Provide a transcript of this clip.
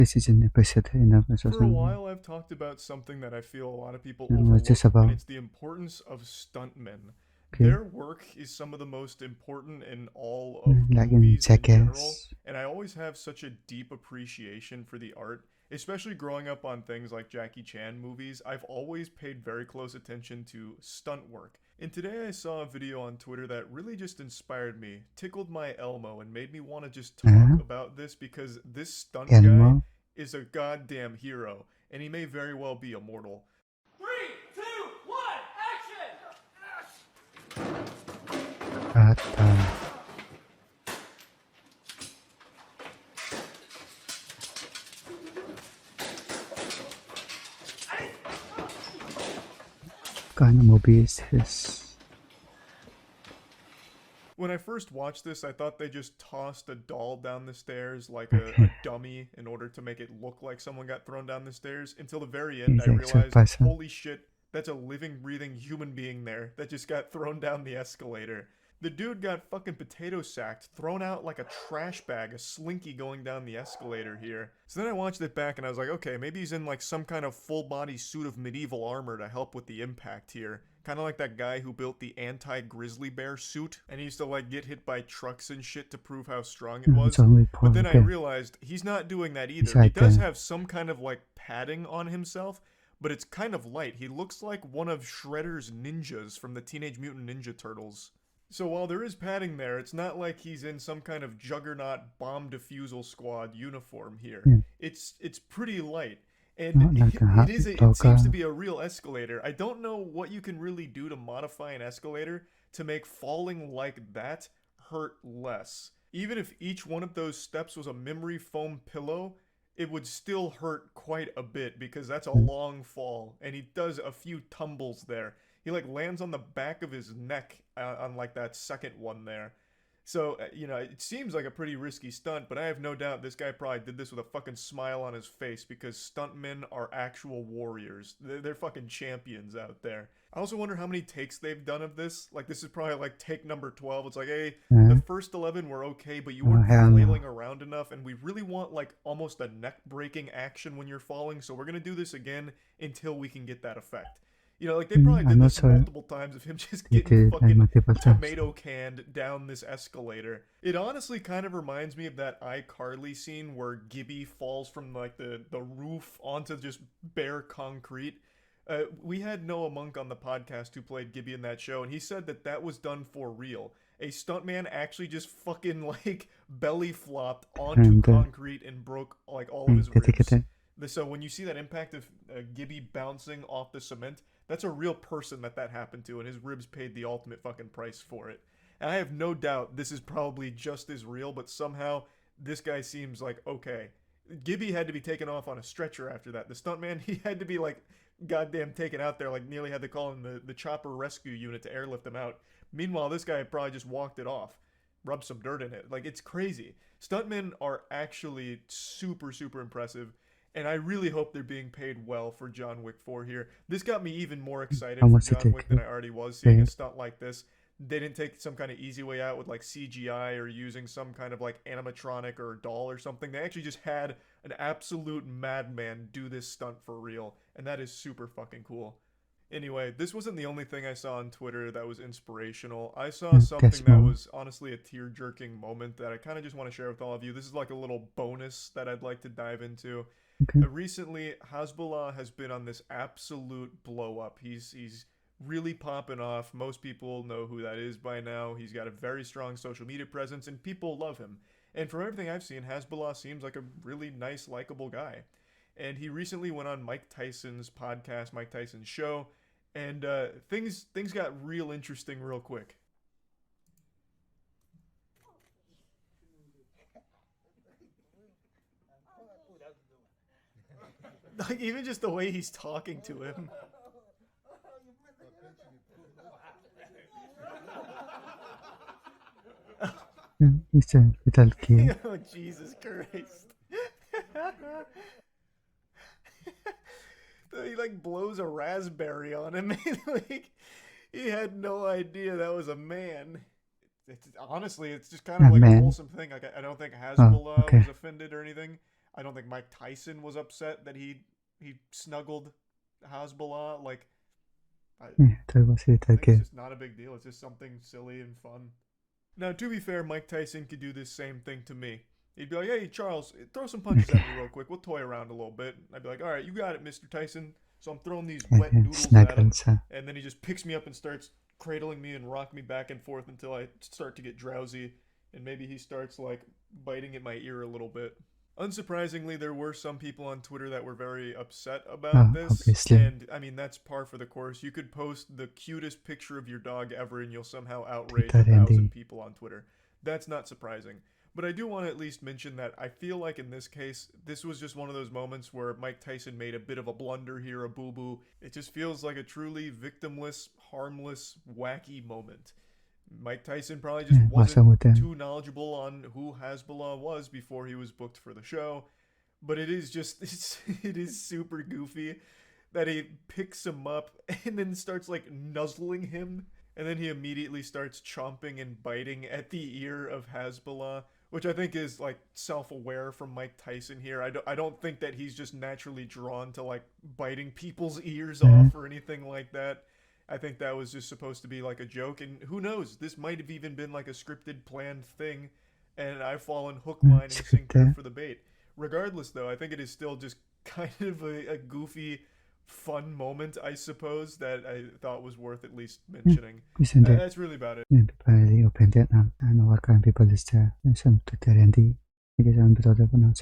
This is an episode For a while, I've talked about something that I feel a lot of people and what's this overlook, and about? it's the importance of stuntmen. Okay, Their work is some of the most important in all of like in movies in general, Jackass. and I always have such a deep appreciation for the art, especially growing up on things like Jackie Chan movies. I've always paid very close attention to stunt work. And today I saw a video on Twitter that really just inspired me, tickled my Elmo, and made me want to just talk Uh, about this because this stunt guy Elmo. is a goddamn hero, and he may very well be immortal. Three, two, one, At kind of movie is this? When I first watched this, I thought they just tossed a doll down the stairs like a Okay, dummy in order to make it look like someone got thrown down the stairs. Until the very end, he's I an actual realized, person. holy shit, that's a living, breathing human being there that just got thrown down the escalator. The dude got fucking potato sacked, thrown out like a trash bag, a slinky going down the escalator here. So then I watched it back and I was like, okay, maybe he's in like some kind of full body suit of medieval armor to help with the impact here. Kind of like that guy who built the anti-grizzly bear suit, and he used to like get hit by trucks and shit to prove how strong it It's was. only But for then I the realized he's not doing that either. He beside does the have some kind of like padding on himself, but it's kind of light. He looks like one of Shredder's ninjas from the Teenage Mutant Ninja Turtles. So while there is padding there, it's not like he's in some kind of juggernaut bomb defusal squad uniform here. yeah, It's pretty light. And not like a it seems to dogger. be a real escalator. I don't know what you can really do to modify an escalator to make falling like that hurt less. Even if each one of those steps was a memory foam pillow, it would still hurt quite a bit because that's a long fall and he does a few tumbles there. He like lands on the back of his neck on like that second one there. So, it seems like a pretty risky stunt, but I have no doubt this guy probably did this with a fucking smile on his face because stuntmen are actual warriors. They're fucking champions out there. I also wonder how many takes they've done of this. Like, this is probably like take number 12. It's like, hey, the first 11 were okay, but you weren't Hell no. flailing around enough, and we really want like almost a neck breaking action when you're falling, so we're gonna do this again until we can get that effect. Like they probably I'm did not this sure multiple times of him just it getting did like fucking multiple times. tomato canned down this escalator. It honestly kind of reminds me of that iCarly scene where Gibby falls from like the roof onto just bare concrete. We had Noah Monk on the podcast who played Gibby in that show, and he said that that was done for real. A stuntman actually just fucking like belly flopped onto And concrete and broke like all of his the ribs. ticket. So when you see that impact of Gibby bouncing off the cement, that's a real person that happened to, and his ribs paid the ultimate fucking price for it. And I have no doubt this is probably just as real, but somehow this guy seems like okay. Gibby had to be taken off on a stretcher after that. The stuntman, he had to be like goddamn taken out there, like nearly had to call in the chopper rescue unit to airlift him out. Meanwhile, this guy probably just walked it off, rubbed some dirt in it. Like it's crazy. Stuntmen are actually super, super impressive. And I really hope they're being paid well for John Wick 4 here. This got me even more excited How for much it John Wick take? than I already was seeing Yeah. a stunt like this. They didn't take some kind of easy way out with like CGI or using some kind of like animatronic or doll or something. They actually just had an absolute madman do this stunt for real. And that is super fucking cool. Anyway, this wasn't the only thing I saw on Twitter that was inspirational. I saw something That's that more. was honestly a tear-jerking moment that I kind of just want to share with all of you. This is like a little bonus that I'd like to dive into. Okay. Recently, Hasbullah has been on this absolute blow up. He's really popping off. Most people know who that is by now. He's got a very strong social media presence, and people love him. And from everything I've seen, Hasbullah seems like a really nice, likable guy. And he recently went on Mike Tyson's podcast, Mike Tyson's show, and things got real interesting real quick. Like even just the way he's talking to him. It's a little kid. Oh Jesus Christ! He like blows a raspberry on him. Like he had no idea that was a man. Honestly, it's just kind of A like a man. wholesome thing. Like I don't think Oh, Hasbullah okay. was offended or anything. I don't think Mike Tyson was upset that he snuggled Hasbulla. Like, 네, 들어봤을 I think it's 때 just not a big deal. It's just something silly and fun. Now, to be fair, Mike Tyson could do this same thing to me. He'd be like, "Hey, Charles, throw some punches at me real quick. We'll toy around a little bit." I'd be like, "All right, you got it, Mr. Tyson." So I'm throwing these wet noodles at him, 스나글사 and then he just picks me up and starts cradling me and rocking me back and forth until I start to get drowsy, and maybe he starts like biting at my ear a little bit. Unsurprisingly, there were some people on Twitter that were very upset about this, obviously. and I mean that's par for the course. You could post the cutest picture of your dog ever, and you'll somehow outrage Twitter 1,000 Andy. people on Twitter. That's not surprising. But I do want to at least mention that I feel like in this case, this was just one of those moments where Mike Tyson made a bit of a blunder here, a boo-boo. It just feels like a truly victimless, harmless, wacky moment. Mike Tyson probably just wasn't 맞아, too knowledgeable on who Hasbulla was before he was booked for the show. But it is just, it is super goofy that he picks him up and then starts like nuzzling him. And then he immediately starts chomping and biting at the ear of Hasbulla, which I think is like self-aware from Mike Tyson here. I don't think that he's just naturally drawn to like biting people's ears off or anything like that. I think that was just supposed to be like a joke, and who knows, this might have even been like a scripted, planned thing, and I've fallen hook, line, and sinker for the bait. Regardless, though, I think it is still just kind of a goofy, fun moment, I suppose, that I thought was worth at least mentioning. That's really about it. Finally opened it up and what can people is there? Some Twitter Andy. Because I'm better than